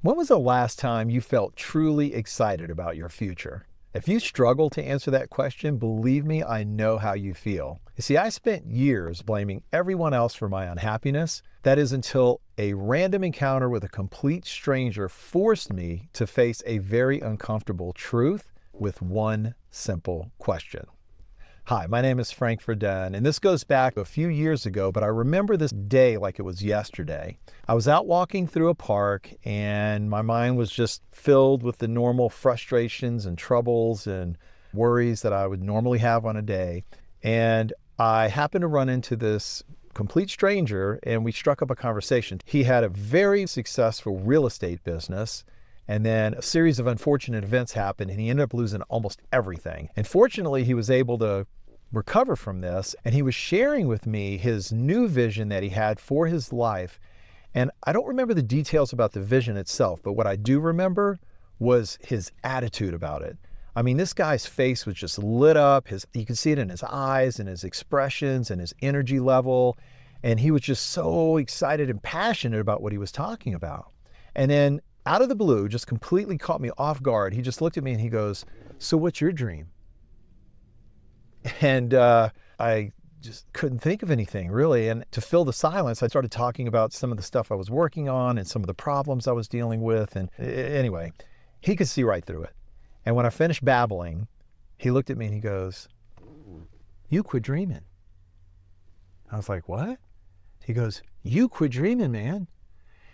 When was the last time you felt truly excited about your future? If you struggle to answer that question, believe me, I know how you feel. You see, I spent years blaming everyone else for my unhappiness. That is until a random encounter with a complete stranger forced me to face a very uncomfortable truth with one simple question. Hi, my name is Frank Verdun, and this goes back a few years ago, but I remember this day like it was yesterday. I was out walking through a park, and my mind was just filled with the normal frustrations and troubles and worries that I would normally have on a day. And I happened to run into this complete stranger, and we struck up a conversation. He had a very successful real estate business. And then a series of unfortunate events happened, and he ended up losing almost everything. And fortunately, he was able to recover from this, and he was sharing with me his new vision that he had for his life. And I don't remember the details about the vision itself, but what I do remember was his attitude about it. I mean, this guy's face was just lit up. You could see it in his eyes and his expressions and his energy level. And he was just so excited and passionate about what he was talking about. And then out of the blue, just completely caught me off guard. He just looked at me and he goes, "So what's your dream?" And I just couldn't think of anything really. And to fill the silence, I started talking about some of the stuff I was working on and some of the problems I was dealing with. And anyway, he could see right through it. And when I finished babbling, he looked at me and he goes, "You quit dreaming." I was like, "What?" He goes, "You quit dreaming, man."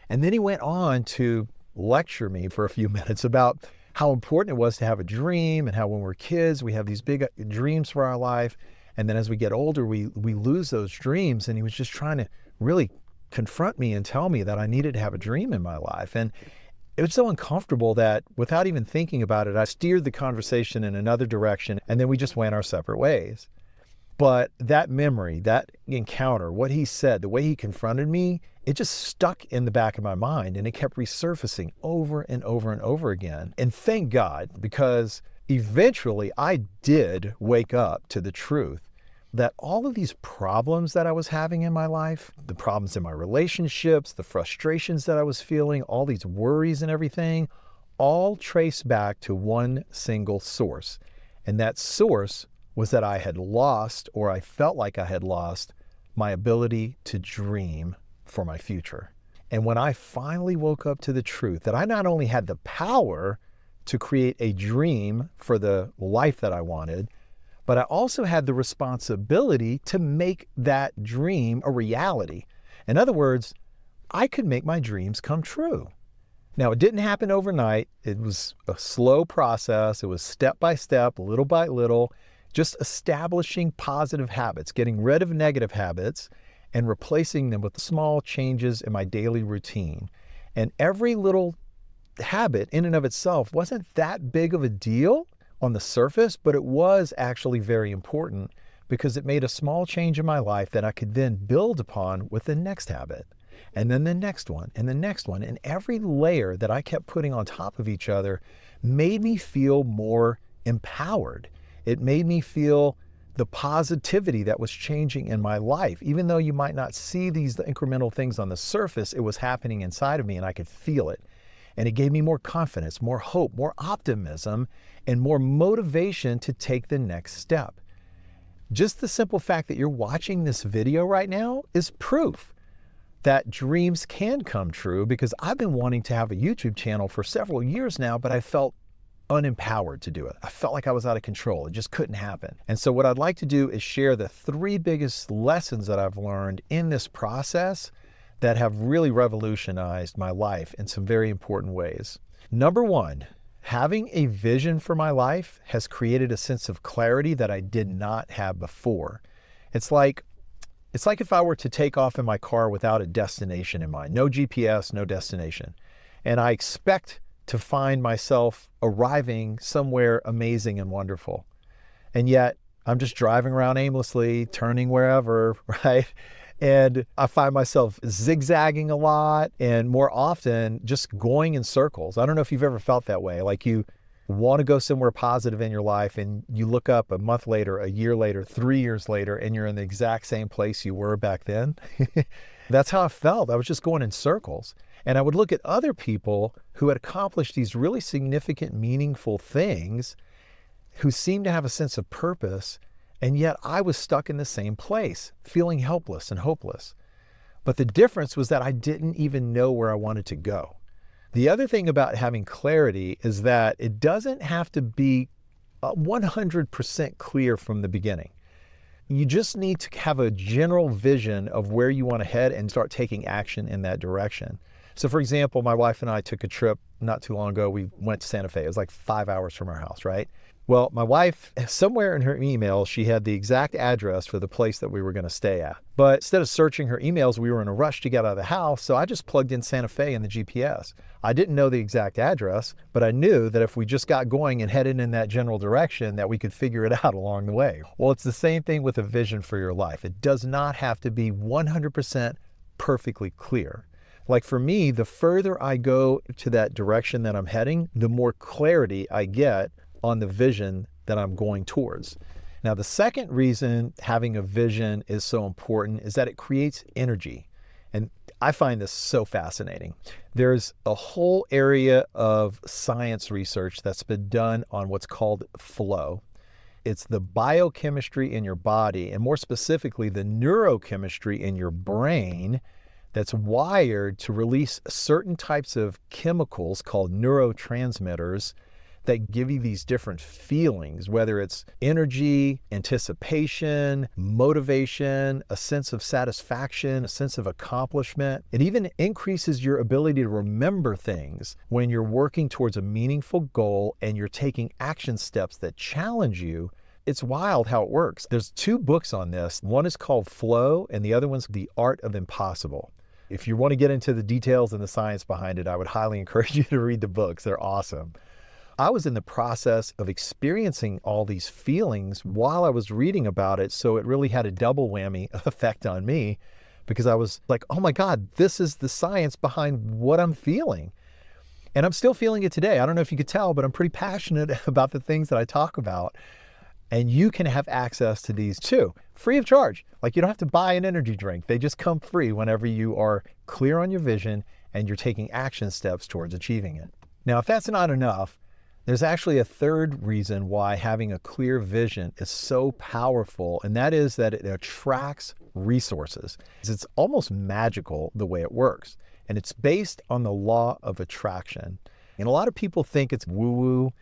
And then he went on to lecture me for a few minutes about how important it was to have a dream, and how when we're kids, we have these big dreams for our life. And then as we get older, we lose those dreams. And he was just trying to really confront me and tell me that I needed to have a dream in my life. And it was so uncomfortable that without even thinking about it, I steered the conversation in another direction, and then we just went our separate ways. But that memory, that encounter, what he said, the way he confronted me, it just stuck in the back of my mind, and it kept resurfacing over and over and over again. And thank God, because eventually I did wake up to the truth that all of these problems that I was having in my life, the problems in my relationships, the frustrations that I was feeling, all these worries and everything, all trace back to one single source. And that source was that I had lost, or I felt like I had lost, my ability to dream for my future. And when I finally woke up to the truth that I not only had the power to create a dream for the life that I wanted, but I also had the responsibility to make that dream a reality. In other words, I could make my dreams come true. Now, it didn't happen overnight. It was a slow process. It was step by step, little by little, just establishing positive habits, getting rid of negative habits, and replacing them with small changes in my daily routine. And every little habit in and of itself wasn't that big of a deal on the surface, but it was actually very important because it made a small change in my life that I could then build upon with the next habit, and then the next one, and the next one. And every layer that I kept putting on top of each other made me feel more empowered. It made me feel the positivity that was changing in my life. Even though you might not see these incremental things on the surface, it was happening inside of me and I could feel it. And it gave me more confidence, more hope, more optimism, and more motivation to take the next step. Just the simple fact that you're watching this video right now is proof that dreams can come true, because I've been wanting to have a YouTube channel for several years now, but I felt unempowered to do it. I felt like I was out of control. It just couldn't happen. And so what I'd like to do is share the 3 biggest lessons that I've learned in this process that have really revolutionized my life in some very important ways. Number 1, having a vision for my life has created a sense of clarity that I did not have before. It's like if I were to take off in my car without a destination in mind, no GPS, no destination. And I expect to find myself arriving somewhere amazing and wonderful. And yet I'm just driving around aimlessly, turning wherever, right? And I find myself zigzagging a lot, and more often just going in circles. I don't know if you've ever felt that way. Like you want to go somewhere positive in your life, and you look up a month later, a year later, 3 years later, and you're in the exact same place you were back then. That's how I felt. I was just going in circles. And I would look at other people who had accomplished these really significant, meaningful things, who seemed to have a sense of purpose, and yet I was stuck in the same place, feeling helpless and hopeless. But the difference was that I didn't even know where I wanted to go. The other thing about having clarity is that it doesn't have to be 100% clear from the beginning. You just need to have a general vision of where you want to head and start taking action in that direction. So for example, my wife and I took a trip not too long ago. We went to Santa Fe. It was like 5 hours from our house, right? Well, my wife, somewhere in her email, she had the exact address for the place that we were going to stay at. But instead of searching her emails, we were in a rush to get out of the house, so I just plugged in Santa Fe in the GPS. I didn't know the exact address, but I knew that if we just got going and headed in that general direction, that we could figure it out along the way. Well, it's the same thing with a vision for your life. It does not have to be 100% perfectly clear. Like for me, the further I go to that direction that I'm heading, the more clarity I get on the vision that I'm going towards. Now, the second reason having a vision is so important is that it creates energy. And I find this so fascinating. There's a whole area of science research that's been done on what's called flow. It's the biochemistry in your body, and more specifically, the neurochemistry in your brain that's wired to release certain types of chemicals called neurotransmitters that give you these different feelings, whether it's energy, anticipation, motivation, a sense of satisfaction, a sense of accomplishment. It even increases your ability to remember things when you're working towards a meaningful goal and you're taking action steps that challenge you. It's wild how it works. There's 2 books on this. One is called Flow and the other one's The Art of Impossible. If you want to get into the details and the science behind it, I would highly encourage you to read the books. They're awesome. I was in the process of experiencing all these feelings while I was reading about it, so it really had a double whammy effect on me because I was like, oh my God, this is the science behind what I'm feeling. And I'm still feeling it today. I don't know if you could tell, but I'm pretty passionate about the things that I talk about. And you can have access to these too, free of charge. Like you don't have to buy an energy drink. They just come free whenever you are clear on your vision and you're taking action steps towards achieving it. Now, if that's not enough, there's actually a third reason why having a clear vision is so powerful, and that is that it attracts resources. It's almost magical the way it works, and it's based on the law of attraction. And a lot of people think it's woo-woo,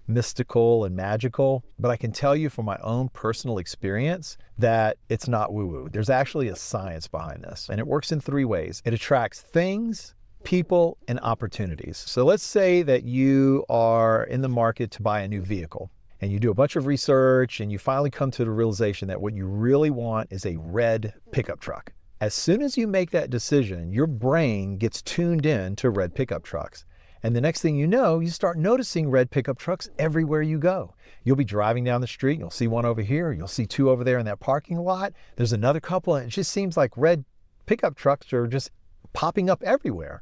mystical, and magical, but I can tell you from my own personal experience that it's not woo-woo. There's actually a science behind this, and it works in 3 ways. It attracts things, people, and opportunities. So let's say that you are in the market to buy a new vehicle and you do a bunch of research and you finally come to the realization that what you really want is a red pickup truck. As soon as you make that decision, your brain gets tuned in to red pickup trucks. And the next thing you know, you start noticing red pickup trucks everywhere you go. You'll be driving down the street, you'll see one over here, you'll see 2 over there in that parking lot. There's another couple, and it just seems like red pickup trucks are just popping up everywhere.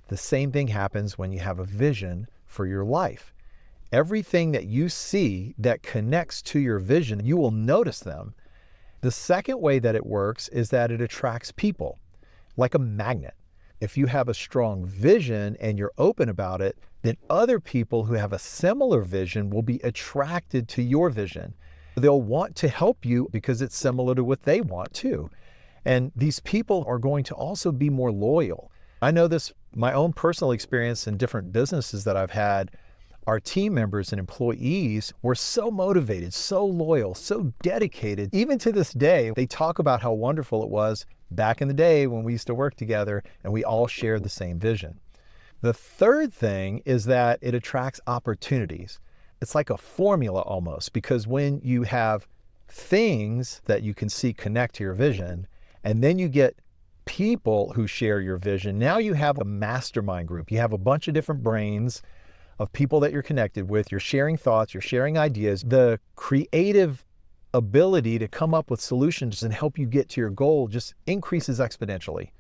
The same thing happens when you have a vision for your life. Everything that you see that connects to your vision, you will notice them. The second way that it works is that it attracts people, like a magnet. If you have a strong vision and you're open about it, then other people who have a similar vision will be attracted to your vision. They'll want to help you because it's similar to what they want too. And these people are going to also be more loyal. I know this, my own personal experience in different businesses that I've had, our team members and employees were so motivated, so loyal, so dedicated. Even to this day, they talk about how wonderful it was back in the day when we used to work together and we all shared the same vision. The third thing is that it attracts opportunities. It's like a formula almost, because when you have things that you can see connect to your vision, and then you get people who share your vision, now you have a mastermind group. You have a bunch of different brains of people that you're connected with. You're sharing thoughts, you're sharing ideas. The creative ability to come up with solutions and help you get to your goal just increases exponentially.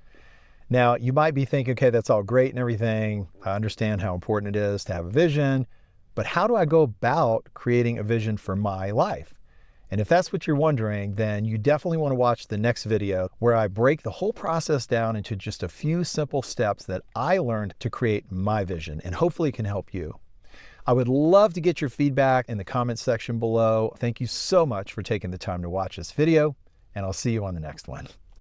Now, you might be thinking, okay, that's all great and everything. I understand how important it is to have a vision, but how do I go about creating a vision for my life? And if that's what you're wondering, then you definitely want to watch the next video where I break the whole process down into just a few simple steps that I learned to create my vision, and hopefully it can help you. I would love to get your feedback in the comments section below. Thank you so much for taking the time to watch this video, and I'll see you on the next one.